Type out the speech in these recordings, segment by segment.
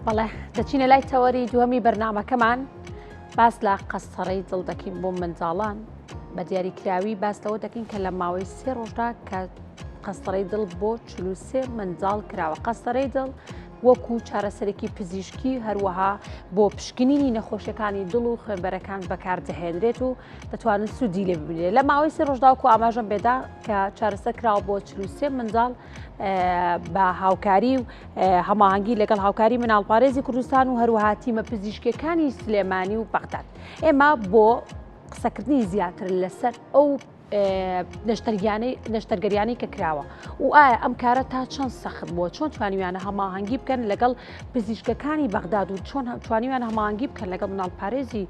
بەڵێ دەچینە لای تەوەری دووەمی بەرنامەکەمان باس لە قەستەڕەی دڵ دەکەین بۆ منداڵان بە دیاریکراوی باس لەوە دەکەین کە لە ماوەی 3 ڕۆژدا کە قەستەڕەی دڵ بۆ 43 منداڵ کراوە. قەستەڕەی دڵ وەکو چارەسەرێکی پزیشکی هەروەها بۆ پشکنینی نەخۆشیەکانی دڵ و خوێنبەرەکان بەکاردەهێنرێت و دەتوانن سوودی لێ ببینێت. لە ماوەی 3 ڕۆژدا وەکو ئاماژەم بێدا کە چارەسەر کراوە بۆ 43 منداڵ بە هاوکاری و هەماهەنگی لەگەڵ هاوکاری مناڵپارێزی کوردستان و هەروەها تیمە پزیشکیەکانی سلێمانی و بەغداد. ئێمە بۆ قسەکردنی زیاتر لەسەر ئەو نەشتەرگەریانەی کە کراوە و ئایا ئەم کارە تا چەند سەخت بووە، چۆن توانیویانە هەماهەنگی بکەن لەگەڵ پزیشکەکانی بەغداد و چۆن توانیویان هەماهەنگی بکەن لەگەڵ مناڵپارێزی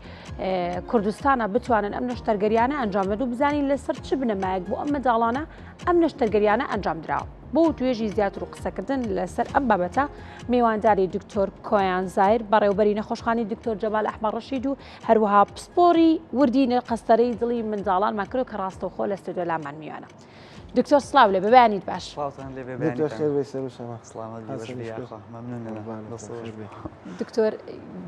کوردستانە بتوانن ئەم نەشتەرگەریانە ئەنجام بدەن و بزانین لەسەر چ بنەمایەک بۆ ئەم منداڵانە ئەم نەشتەرگەریانە ئەنجام دراوە. بۆ توێژی زیاتر و قسەکردن لەسەر ئەم بابەتە میوانداری دکتۆر کۆیان زایر بەڕێوەبەری نەخۆشخانەی دکتۆر جەمال ئەحمەد ڕەشید و هەروەها پسپۆری وردی قەستەرەی دڵی منداڵانمان کرد کە ڕاستەوخۆ لە ستودیۆ لامان میوانە. دکتۆر سڵاو لێ ببیانیت باش. دکتۆر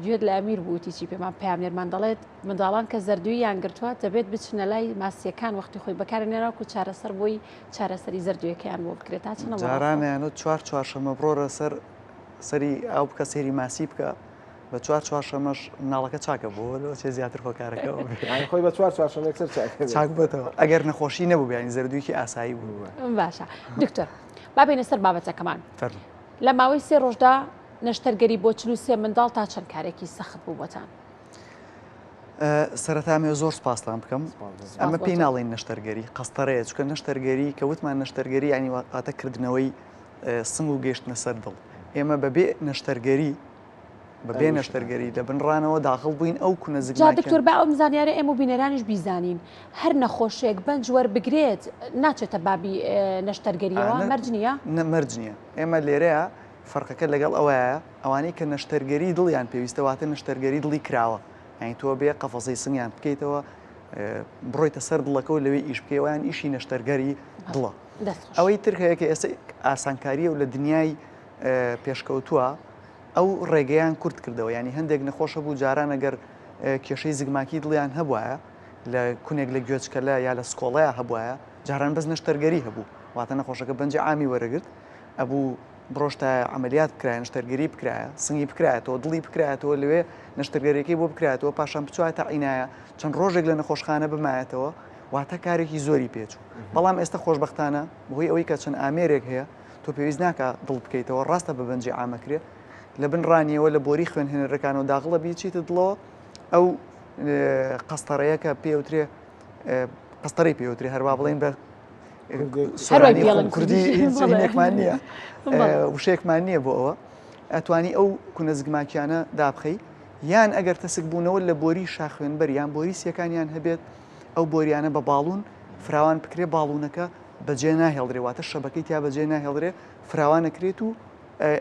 گوێت لە ئەمیر بووتی چی پێمان پامێرمان دەڵێت منداڵان کە زەردووییان گرتووە دەبێت بچنە لای ماسیەکان وەختی خۆی بەکارێنێنەوە و چارەسەر بۆی چارەسەری زەردوویەکەیان بۆ بکرێت تا چنە جارانیانوت 4 چوارشەمە بڕۆرە سەری ئەو بکە سێری ماسی بکە بە 4 چوارشەمەش مناڵەکە چاکە بۆ لەوە چێ زیاتر خۆکارەکەەوە خۆی بە 4 چوارشەمە یەکسەر چاک بێتەوە ئەگەر نەخۆشی نەبوو بیانی زەردوویکی ئاسایی بوو. باشە دکتۆر بابێنە سەر بابەتەکەمان لە ماوەی 3 ڕۆژدا نەشتەرگەری بۆ 43 منداڵ تا چەند کارێکی سەخت بوو بۆتان؟ سەرەتامێ زۆر سپاسان بکەم. ئەمە پێی ناڵێن نەشتەرگەری قەستەڕەیە چکە نەشتەرگەری کە وتمان نەشتەرگەری ینی واتەکردنەوەی سنگ و گەیشتنە سەر دڵ. ئێمە بەبێ نەشتەرگەری بەبێ نەشتەرگەری لە بنڕانەوە داخڵ بووین ئەو کوونە زگماکە. دکتۆر با ئەو زانیارە ئێمە و بینەرانیش بیزانین هەر نەخۆشێک بەنج وەربگرێت ناچێتە بابی نەشتەرگەریەوە مەرج نییە؟ مەرج نییە. ئێمە لێرەیە فەرقەکە لەگەڵ ئەوەیە ئەوانەی کە نەشتەرگەری دڵیان پێویستەواتە نەشتەرگەری دڵی کراوە. یعنی تۆ بێ قەفەزەی سنگیان بکەیتەوە بڕۆیتە سەر دڵەکە و لەوێ ئیش بکەوەیان ئیشی نەشتەرگەری دڵە. ئەوەی ترکەیەکە ئێستا ئاسانکاریە و لە دنیای پێشکەوتووە ئەو ڕێگەیان کورت کردەوە. ینی هەندێک نەخۆشە بوو جاران ئەگەر کێشەی زگماکی دڵیان هەبواە لە کونێک لە گوێچکەلە یا لە سکۆڵەیە هەبواە جاران بەس نەشتەرگەری هەبوو واتە نەخۆشەکە بەنجی عامی وەرەگرت ئەبوو بڕۆشتە عملیات بکرایە نەشتەرگەری بکرایە سنگی بکرایەتەوە دڵی بکرایەتەوە لەوێ نەشتەرگەریەکەی بۆ بکرایەتەوە پاشان بچواتە عینایە چەند ڕۆژێک لە نەخۆشخانە بمایەتەوە واتە کارێکی زۆری پێچوو. بەڵام ئێستا خۆشبەختانە بەهۆی ئەوەی کە چەند ئامێرێک هەیە تۆ پێویست ناکە دڵ بکەیتەوە ڕاستە بە بەنجی عامەکرێت لە بنڕانیەوە لە بۆری خوێنهێنەرەکانەوە داخڵە بیچیتە دڵەوە ئەو قەستەڕەیە کە پێوترێ قەستەڕی پێوتری هەروە بڵێن بە کوردی هیچێکمان نییە وشەیەکمان نییە بۆ ئەوە ئەتوانی ئەو کوونە زگماکیانە دابخەی یان ئەگەر تەسک بوونەوە لە بۆری شاخوێنبەر یان بۆری سیەکانیان هەبێت ئەو بۆریانە بە باڵون فراوان بکرێ باڵونەکە بەجێ ناهێڵدرێواتە شەبەکەی تا بەجێ ناهێڵدرێ فراوانەکرێت و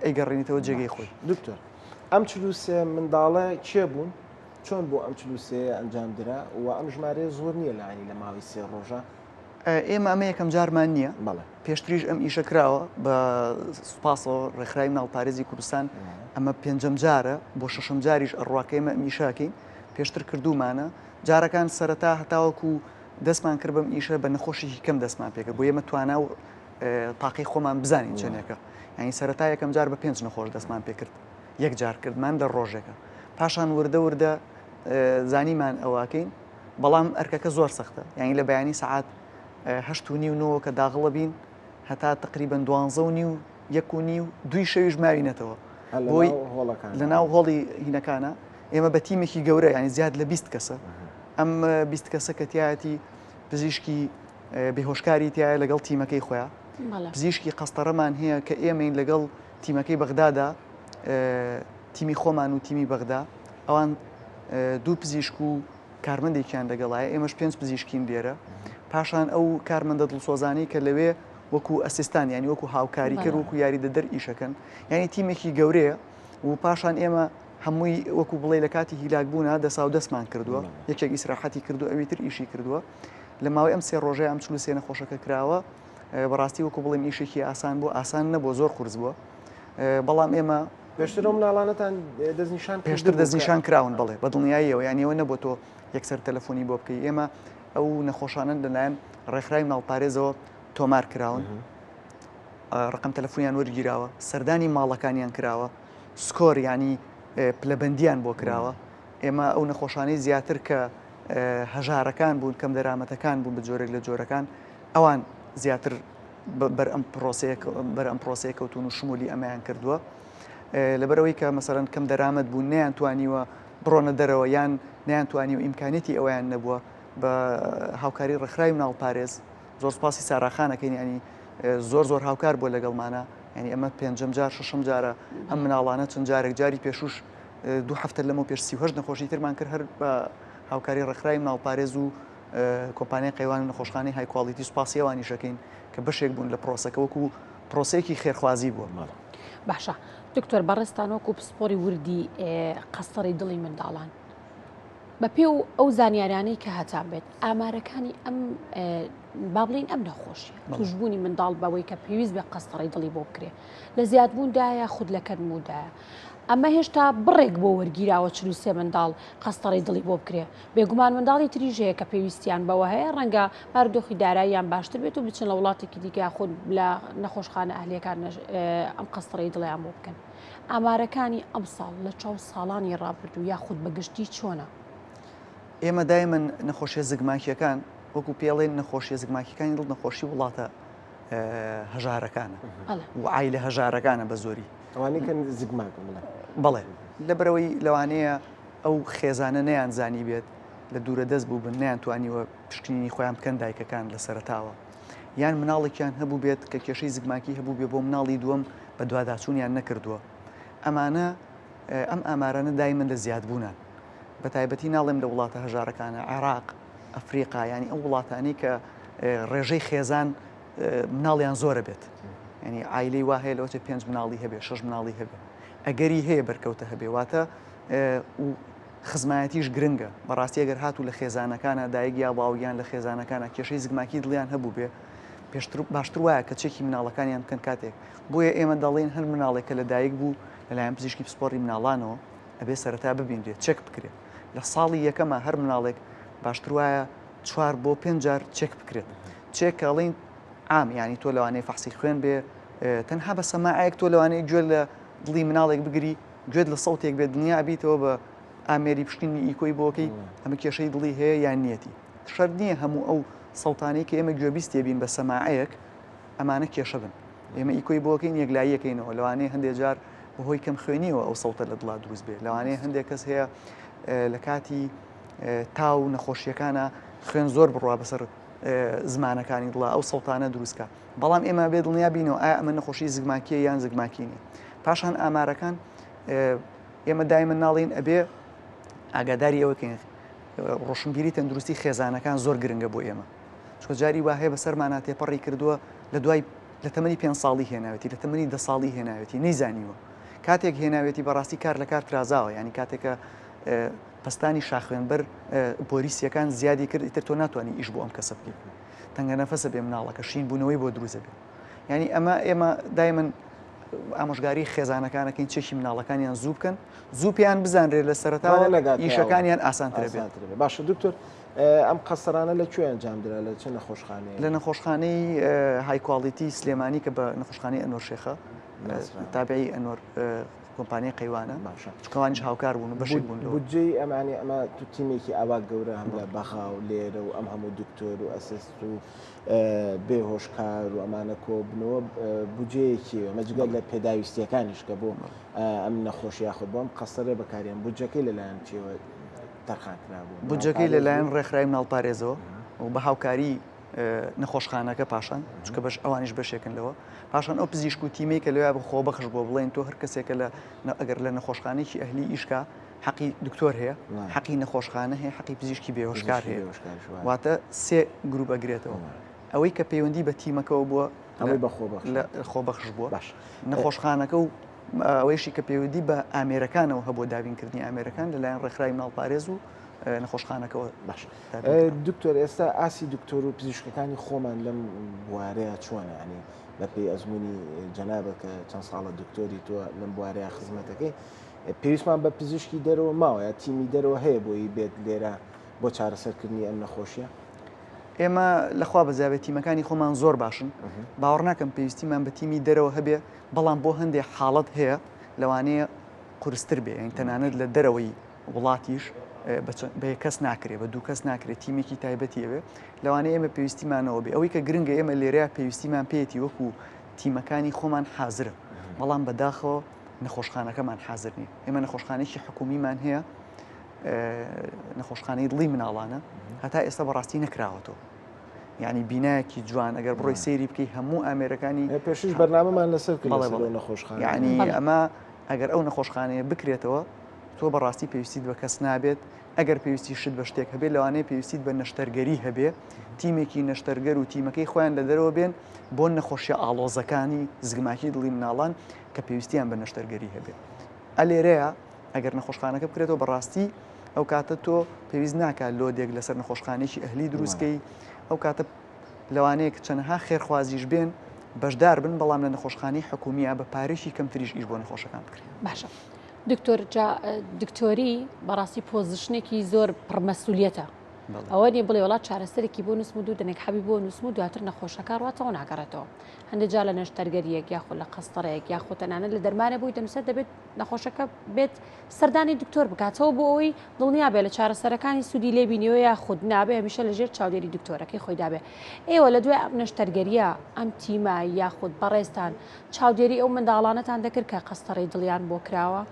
ئەیگەڕێنیتەوە جێگەی خۆی. دکتۆر ئەم 43 منداڵە کێ بوون چۆن بۆ ئەم 43 ئەنجام درا و ئەم ژمارە زۆر نییە لانی لە ماوەی 3 ڕۆژە؟ ئێمە ئەمە یەکەم جارمان نییە پێشتریش ئەم ئیشە کراوە بە سوپاسەوە ڕێکخراوی مناڵپارێزی کوردستان ئەمە پێنجەم جارە بۆ شەشەم جاریش ئەڕواکە ئێمە ئەم ئیشاکەین پێشتر کردومانە جارەکان سەرەتا هەتاوەکو دەستمان کرد بەم ئیشە بە نەخۆشیی کەم دەستمان پێکرد بۆ ئێمە توانە و تاقی خۆمان بزانین چێنێکە ینی سەرەتا یەکەم جار بە 5 نەخۆش دەستمان پێکرد یەک جار کردمان لە ڕۆژێکە پاشان وردە زانیمان ئەوواکەین بەڵام ئەرکەکە زۆر سەختە یعنی لە بەیانی سعات 8:30 کە داغڵە بین هەتا تقریبن 12:30 1:30 دوی شەویش ماوینەتەوە بۆی لە ناو هۆڵی هینەکانە ئێمە بە تیمێکی گەورە ینی زیاد لە 20 کەسە ئەم 20 کەسە کە تایەتی پزیشکی بێهۆشکاری تایە لەگەڵ تیمەکەی خۆیان پزیشکی قەستەڕەمان هەیە کە ئێمەین لەگەڵ تیمەکەی بەغدادا تیمی خۆمان و تیمی بەغدا ئەوان دوو پزیشک و کارمەندێکیان لەگەڵایە ئێمەش 5 پزیشکین لێرە پاشان ئەو کارمەندە دڵسۆزانی کە لەوێ وەکو ئەسیستان ینی وەکو هاوکاری کرد وەکو یاری دەدەر ئیشەکەن ینی تیمێکی گەورەیە و پاشان ئێمە هەمووی وەکو بڵێ لە کاتی هیلاک بوونا دەسا و دەستمان کردووە یەکێک ئیسراحەتی کردو ئەوی تر ئیشی کردووە لە ماوەی ئەم 3 ڕۆژەیە ئەم 43 نەخۆشەکە کراوە بەڕاستی وەکو بڵێم ئیشێکی ئاسان بوو ئاسان نەبوو زۆر قورس بووە بەڵام ئێمە پێشتر ئەو مناڵانەتان دەستنیشان پێشتر دەستنیشان کراون بڵێ بە دڵنیاییەوە یانیەوە نەبوو تۆ یەکسەر تەلەفۆنی بۆ بکەی ئێمە ئەو نەخۆشانن لەلایەن ڕێکخراوی ماڵپارێزەوە تۆمار کراون ڕقم تەلەفۆنیان وەرگیراوە سەردانی ماڵەکانیان کراوە سکۆر ینی پلەبندیان بۆ کراوە ئێمە ئەو نەخۆشانەی زیاتر کە هەژارەکان بوون کەم دەرامەتەکان بوون بە جۆرێک لە جۆرەکان ئەوان زیاتر بەرئەم پرۆسەیە کەوتون و شمولی ئەمەیان کردووە لەبەرەوەی کە مەسەرەن کەم دەرامەت بوون نەیانتوانیوە بڕۆنە دەرەوە یان نەیانتوانی و ئیمکانێتی ئەویان نەبووە بە هاوکاری ڕێکخراوی مناڵپارێز زۆر سپاسی ساراخانەکەین ینی زۆر هاوکار بۆ لەگەڵمانە ینی ئەمە پێنجەم جار شەشەم جارە ئەم مناڵانە چەند جارێک جاری پێشوش 2 هەفتە لەمە پێش 38 نەخۆشی ترمان کرد هەر بە هاوکاری ڕێکخراوی مناڵپارێز و کۆمپانیای قەیوان و نەخۆشخانەی های کواڵیتی سوپاسیەوانی شەکەین کە بەشێک بوون لە پرۆسەکە وەکو پرۆسەیەکی خێرخوازی بووە باشە دکتۆر بەڕێستان وەکو پسپۆری وردی قەستەڕی دڵی منداڵان بە پێ و ئەو زانیاریانەی کە هەتان بێت ئامارەکانی ئەم با بڵین ئەم نەخۆشیە توشبوونی منداڵ بەوەی کە پێویست بە قەستەڕی دڵی بۆ بکرێ لە زیادبووندایە خود لە کەنمودایە ئەمە هێشتا بڕێک بۆ وەرگیراوە 43 منداڵ قەستەڕی دڵی بۆ بکرێ بێگومان منداڵی تریژ هەیە کە پێویستیان بەوە هەیە ڕەنگە بارودۆخی داراییان باشتر بێت و بچن لە وڵاتێکی دیکە خود لە نەخۆشخانە ئەهلیەکان ئەم قەستەڕی دڵیان بۆ بکەن ئامارەکانی ئەم ساڵ لە 4 ساڵانی ڕابردوو یاخود بەگشتی چۆنە؟ ئێمە دایمەن نەخۆشیە زگماکیەکان وەکو پێڵێن نەخۆشیە زگماکیەکانی دڵ نەخۆشی وڵاتە هەژارەکانە و عیلە هەژارەکانە بە زۆری ئەوانەی کە زگماکن بەڵێ لەبەرەوەی لەوانەیە ئەو خێزانە نەیانزانی بێت لە دوورە دەست بوو بن نەیانتوانیوە پشکنینی خۆیان بکەن دایکەکان لە سەرتاوە یان مناڵێکیان هەبوو بێت کە کێشەی زگماکی هەبوو بێ بۆ مناڵی دووەم بە دوواداچوونیان نەکردووە ئەمانە ئەم ئامارانە دایمەن لە زیادبوونان بە تایبەتی ناڵێم لە وڵاتە هەژارەکانە عێراق ئەفریقا ینی ئەو وڵاتانی کە ڕێژەی خێزان مناڵیان زۆرە بێت ینی عیلەی وا هەیە لەوەچە 5 مناڵی هەبێ 6 مناڵی هەبێ ئەگەری هەیە بەرکەوتە هەبێ واتە و خزمایەتیش گرنگە بەڕاستی ئەگەر هاتوو لە خێزانەکانە دایک یا باوگیان لە خێزانەکانە کێشەی زگماکی دڵیان هەبوو بێ باشتر وایە کە چێکی مناڵەکانیان بکەن کاتێک بۆیە ئێمە دەڵێن هەر مناڵێکە لە دایک بوو لەلایەن پزیشکی پسپۆڕی مناڵانەوە ئەبێ سەرەتا ببینرێت چێک بکرێت لە ساڵی یەکەمە هەر مناڵێک باشتر وایە 4 بۆ 5 جار چێک بکرێت چێکەڵین عام ینی تۆ لەوانەیە فەحسی خوێن بێ تەنها بە سەماعەیەک تۆ لەوانەیە گوێ لە دڵی مناڵێک بگری گوێت لە سەوتێک بێت دنیا بیتەوە بە ئامێری پشتینی ئیکۆی بۆکەی ئەمە کێشەی دڵی هەیە یان نیەتی شەرت نییە هەموو ئەو سەوتانەی کە ئێمە گوێبیست تێبین بە سەماعەیەک ئەمانە کێشە بن ئێمە ئیکۆی بۆکەین یەکلاییەکەینەوە لەوانەیە هەندێک جار بەهۆی کەم خوێنیەوە ئەو سەوتە لە دڵا دروست بێت لەوانەیە هەندێک کەس هەیە لە کاتی تاو نەخۆشیەکانە خوێن زۆر بڕوا بەسەر زمانەکانی دڵا ئەو سەوتانە دروستکە بەڵام ئێمە بێ دڵنیا بینەوە ئایا ئەمە نەخۆشی زگماکیە یان زگماکینی پاشان ئامارەکان ئێمە دایمە ناڵین ئەبێ ئاگاداری ئەوەکەین ڕۆشنبیری تەندروستی خێزانەکان زۆر گرنگە بۆ ئێمە چکە جاری وا هەیە بەسەرمانە تێپەڕی کردووە لە دوای لە تەمەنی 5 ساڵی هێناوێتی لە تەمەنی 10 ساڵی هێناوێتی نەیزانیوە کاتێک هێناوێتی بەڕاستی کار لە کار ترازاوە ینی کاتێکە پستانی شاخوێنبەر پۆلیسیەکان زیادی کرد ئیتر تۆ ناتوانانی ئیش بۆ ئەم کەسە بکەیت تەنگە نەفەسە بێ مناڵەکە شین بوونەوەی بۆ دروزە بێت ینی ئێمە دایمەن ئامۆژگاری خێزانەکانەکەین چێکی مناڵەکانیان زوو بکەن زوو پێیان بزانرێت لە سەرەتاوە ئیشەکانیان ئاسانترە بێت باشە دکتۆر ئەم قەسەرانە لەکوێ ئەنجامدرا لە چه نەخۆشخانەیە لە نەخۆشخانەی های کواڵیتی سلێمانی کە بە نەخۆشخانەی ئەنوەر شێخە تابعی ئەنوەر کۆمپانیای قەیوانە چکەوانیش هاوکار بوون و بەشێک بوون بودجەی ئەمانی ئەمە تو تیمێکی ئاوا گەورە هەم لە بەخا و لێرە و ئەم هەموو دکتۆر و ئەسست و بێهۆشکار و ئەمانە کۆبنەوە بودجەیەکی مەجگەل لە پێداویستیەکانیش کە بۆ ئەم نەخۆشی یاخود بۆم قەسەرە بەکارێن بودجەکەی لەلایەن چێوە تەرخانکرابوو بودجەکەی لەلایەن ڕێکخراوی مناڵپارێزەوە و بە هاوکاری نەخۆشخانەکە پاشان چکە بەش ئەوانیش بەشێکن لەوە پاشان ئەو پزیشک و تیمەی کە لەوێ بە خۆبەخش بۆ بڵێن تۆ هەر کەسێکە لە ئەگەر لە نەخۆشخانەیەکی ئەهلی ئیشکا حەقی دکتۆر هەیە حەقی نەخۆشخانە هەیە حەقی پزیشکی بێهۆشکار هەیە واتە 3 گروپ ئەگرێتەوە ئەوەی کە پەیوەندی بە تیمەکەەوە بووە خۆبەخش بووە نەخۆشخانەکە و ئەوەیشی کە پەیوەندی بە ئامێرەکانەوە هەبوو دابینکردنی ئامێرەکان لەلایەن ڕێکخراوی مناڵپارێز و نەخۆشخانەکەەوە باش دکتۆر ئێستا ئاسی دکتۆر و پزیشکەکانی خۆمان لەم بوارەیە چۆنە ینی بەپێی ئەزمموی جەنابە کە چەند ساڵە دکتۆری تۆ لەم بوارەیە خزمەتەکەی پێویستمان بە پزیشکی دەرەوە ماوەیە تیمی دەرەوە هەیە بۆی بێت لێرە بۆ چارەسەرکردنی ئەم نەخۆشیە ئێمە لەخوا بەزیابێت تیمەکانی خۆمان زۆر باشن باوەڕ ناکەم پێویستیمان بە تیمی دەرەوە هەبێ بەڵام بۆ هەندێک حاڵەت هەیە لەوانەیە قورستر بێ یعنی تەنانەت لە دەرەوەی وڵاتیش بە کەس ناکرێت بە دوو کەس ناکرێت تیمێکی تایبەتیەوێ لەوانەیە ئێمە پێویستیمانەوە بێ ئەوەی کە گرنگە ئێمە لێرەیە پێویستیمان پێێتی وەکو تیمەکانی خۆمان حازرە بەڵام بەداخەوە نەخۆشخانەکەمان حازر نیە ئێمە نەخۆشخانەیەکی حکومیمان هەیە نەخۆشخانەی دڵی مناڵانە هەتا ئێستا بەڕاستی نەکراوەتەوە یعنی بینایەکی جوان ئەگەر بڕۆی سەیری بکەی هەموو ئامێرەکانی پێشش بەرنامەمان لەسەر نەخۆشخانە یعنی ئەمە ئەگەر ئەو نەخۆشخانەیە بکرێتەوە تۆ بەڕاستی پێویستیت بە کەس نابێت ئەگەر پێویستی شت بە شتێک هەبێت لەوانەیە پێویستیت بە نەشتەرگەری هەبێ تیمێکی نەشتەرگەر و تیمەکەی خۆیان لە دەرەوە بێن بۆ نەخۆشیە ئاڵۆزەکانی زگماکی دڵی مناڵان کە پێویستیان بە نەشتەرگەری هەبێت ئەلێرەیە ئەگەر نەخۆشخانەکە بکرێتەوە بەڕاستی ئەو کاتە تۆ پێویست ناکات لۆدێک لەسەر نەخۆشخانێکی ئەهلی دروستکەی ئەو کاتە لەوانەیە کە چەندەها خێرخوازیش بێن بەشدار بن بەڵام لە نەخۆشخانەی حکومیە بە پارێکی کەمتریش ئیش بۆ نەخۆشەکان بکرێت باشە دکتۆر دکتۆری بەڕاستی پۆزیشنێکی زۆر پڕمەسوولیەتە ئەوە نیە بڵێ وڵات چارەسەرێکی بۆ نووسم و دوو دەنێک حەبی بۆ نووسم و دواتر نەخۆشەکە ڕاتەوە ناگەڕێتەوە هەندێک جا لە نەشتەرگەریەک یاخۆ لە قەستەرەیەک یاخۆ تەنانەت لە دەرمانە بووی دەمسەر دەبێت نەخۆشەکە بێت سەردانی دکتۆر بکاتەوە بۆ ئەوی دڵنیا بێت لە چارەسەرەکانی سوودی لێبینیەوە یا خود نابێ هەمیشە لەژێر چاودێری دکتۆرەکەی خۆی دابێ ئێوە لە دوای نەشتەرگەریە ئەم تیمە یاخود بەڕێستان چاودێری ئەو منداڵانەتان دەکرد کە قەستەڕی دڵیان بۆ کراوە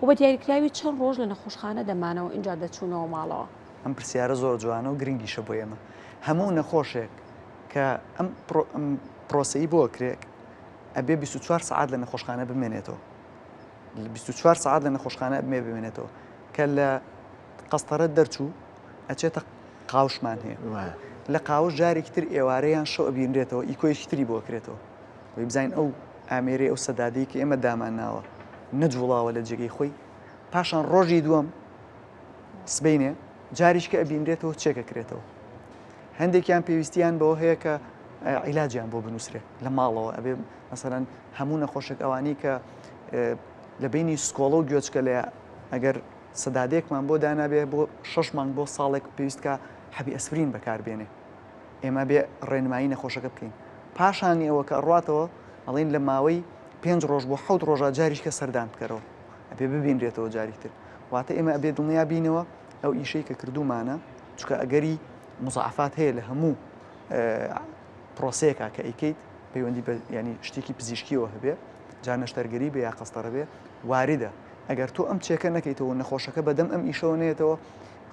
و بە دیاریکراوی چەند ڕۆژ لە نەخۆشخانە دەمانەوە اینجا دەچوونەوە ماڵەوە ئەم پرسیارە زۆر جوانە و گرنگیشە بۆ ئێمە هەموو نەخۆشێک کە ئەم پرۆسەی بۆ کرێک ئەبێ 24 سعات لە نەخۆشخانە بمێنێتەوە 24 سعات لە نەخۆشخانە ئەبێ بمێنێتەوە کە لە قەستەرە دەرچوو ئەچێتە قاوشمان هەیە لە قاوش جارێکی تر ئێوارەیان شەو ئەبینرێتەوە ئیکۆیەکی تری بۆ کرێتەوە وی بزین ئەو ئامێرەی ئەو سەدادەی کە ئێمە دامان ناوە نەجوڵاوە لە جێگەی خۆی پاشان ڕۆژی دووەم سبینێ جاریش کە ئەبینرێتەوە چێکەکرێتەوە هەندێکیان پێویستیان بەوە هەیە کە عیلاجیان بۆ بنووسرێت لە ماڵەوە ئەبێ مەسەرەن هەموو نەخۆشێک ئەوانی کە لە بینی سکۆڵە و گوێچکە لێ ئەگەر سەدادێکمان بۆ دانابێ بۆ 6 مانگ بۆ ساڵێک پێویستکە حەبی ئەسپرین بەکاربێنێ ئێمە بێ ڕێنمایی نەخۆشەکە بکەین پاشانی ئەوە کە ڕاتەوە ئەڵین لە ماوەی 5 ڕۆژ بۆ 7 ڕۆژە جاریش کە سەردان بکەرەوە ئەبێ ببینرێتەوە جاریتر واتە ئێمە ئەبێ دڵنیا بینەوە ئەو ئیشەی کە کردومانە چکە ئەگەری مزعفات هەیە لە هەموو پرۆسەیەکە کە ئەیکەیت پەیوەندی بە ینی شتێکی پزیشکیەوە هەبێ جا نەشتەرگەری بێ یا قەستەرە بێ واریدە ئەگەر تۆ ئەم چێکە نەکەیتەوە نەخۆشەکە بەدەم ئەم ئیشەوە نێتەوە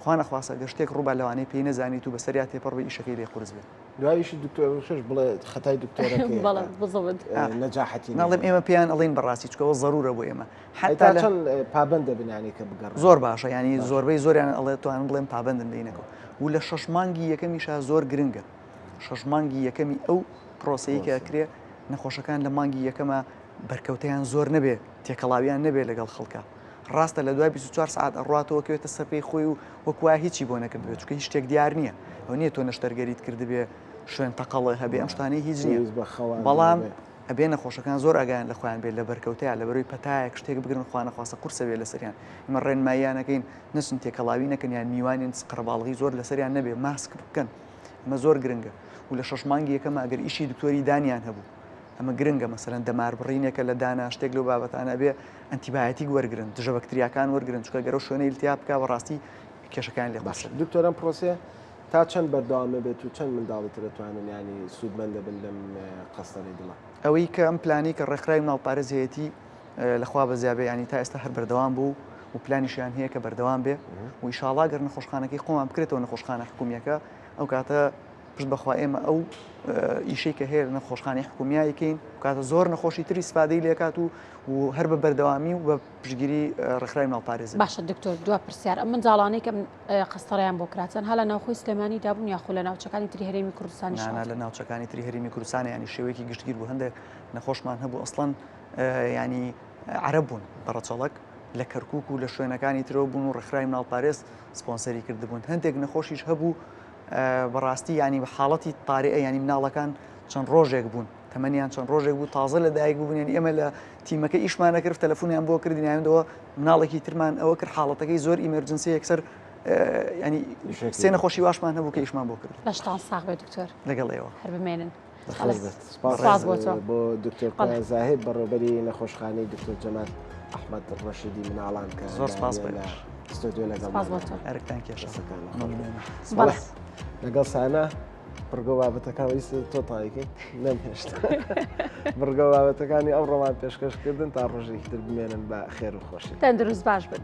خوا نەخواسە گە شتێک ڕووبە لەوانەیە پێی نەزانیت و بەسەریا تێپەڕ بە ئیشەکەی لێ قورس بێت دواییشی دکتۆرش بڵێ خەتای دکتۆرەکەی نەجاحەتی ناڵێم ئێمە پێیان ئەڵین بەڕاستی چکەوە ضرورە بۆ ئێمە حتا چەند پابندە بنیانی کە بگەڕ زۆر باشە ینی زۆربەی زۆریان ئەڵێ توان بڵێم پابندن بینەکەەوە و لە 6 مانگی یەکەمیشا زۆر گرنگە 6 مانگی یەکەمی ئەو پرۆسەیە کە ئەکرێ نەخۆشەکان لە مانگی یەکەمە بەرکەوتیان زۆر نەبێ تێکەڵاویان نەبێ لەگەڵ خەڵکە ڕاستە لە دوای 24 سعات ئەڕاتەوە کەوێتە سەرپەی خۆی و وەکووا هیچی بۆ نەکردبێت چکە هیچ شتێک دیار نییە ئەو نییە تۆ نەشتەرگەریت کردبێ شوێن تەقەڵە هەبێ ئەم شتانەی هیچ نییە بەڵام ئەبێ نەخۆشەکان زۆر ئەگەیان لە خۆیان بێت لە بەرکەوتەیە لە بەرەوەی پەتایەک شتێک بگرن خوا نەخواسە قورسە بێ لەسەریان ئمە ڕێنماییانەکەین نەچن تێکەڵاوی نەکەن یان میوانین قڕەباڵغی زۆر لەسەریان نەبێ ماسک بکەن ئەمە زۆر گرنگە و لە 6 مانگی یەکەمە ئەگەر ئیشی دکتۆری دانیان هەبوو ئەمە گرنگە مەسەرەن دەمار بڕینێکە لە دانا شتێک لەو بابەتانە بێ ئەنتیبایەتیک وەرگرن دژە بەکتریاکان وەرگرن چکە گەرە شوێنەی التیاب بکە بەڕاستی کێشەکان لێ باش دکتۆرم پرۆسێ تا چەند بەردەوامە بێت و چەند منداڵی دەتوانن ینی سوودمەندە بن لەم قەستەڕی دڵە ئەوەی کە ئەم پلانی کە ڕێکخراوی مناڵپارێز هەیەتی لەخوا بەزیابێ ینی تا ئێستا هەر بەردەوام بوو و پلانیشیان هەیە کە بەردەوام بێ و ئیشاڵا گەر نەخۆشخانەکەی خۆمان بکرێتەوە نەخۆشخانە حکومیەکە ئەو کاتە پشت بەخوا ئێمە ئەو ئیشەی کە هەیە نەخۆشخانەی حکومیایەکەین کاتە زۆر نەخۆشی تری سپادەی لێکات و هەر بە بەردەوامی و بە پشتگیری ڕێکخراوی مناڵپارێز باشە دکتۆر دوا پرسیار ئەم منداڵانەی کە قەستەڕیان بۆ کراتن هەڵە ناوخۆی سلێمانی دابوون یاخۆ لە ناوچەکانی تری هەرێمی کوردستانی لە ناوچەکانی تری هەرێمی کوردستانی ینی شێوەیەکی گشتگیر بوو هەندێک نەخۆشمان هەبوو ئەسڵەن ینی عەرەب بوون بەڕەچەڵک لە کەرکووک و لە شوێنەکانی ترەوە بوون و ڕێکخراوی مناڵ پارێز سپۆنسەری کردبوون هەندێک نەخۆشیش هەبوو بەڕاستی ینی بە حاڵەتی تاریئە ینی مناڵەکان چەند ڕۆژێک بوون تەمەنیان چەند ڕۆژێک بوو تازە لە دایک بوون ئێمە لە تیمەکە ئیشمانە کرد تەلەفۆنیان بۆ کردینیانەوە مناڵێکی ترمان ئەوە کرد حاڵەتەکەی زۆر ئیمەرجنسی یەکسەر ینی سێ نەخۆشی واشمان هەبوو کە ئیشمان بۆ کرد لەشتان ساغ بێ دکتۆر لەگەڵ ئێوە هەر بمێنن سپاس بۆ دکتۆر زاهد بەڕێوەبەری نەخۆشخانەی دکتۆر جەمال ئەحمەد ڕەشیدی مناڵان کە زۆر سپاس ستۆدیۆ لەگەڵ هەرکتان کێشە لەگەڵ سانە بڕگە بابەتەکان ویست تۆ تایەکەی نەمهێشت بڕگە بابەتەکانی ئەو ڕۆمان پێشکەشکردن تا ڕۆژێکی تر بمێنن بە خێر و خۆشی تەندروست باش بن.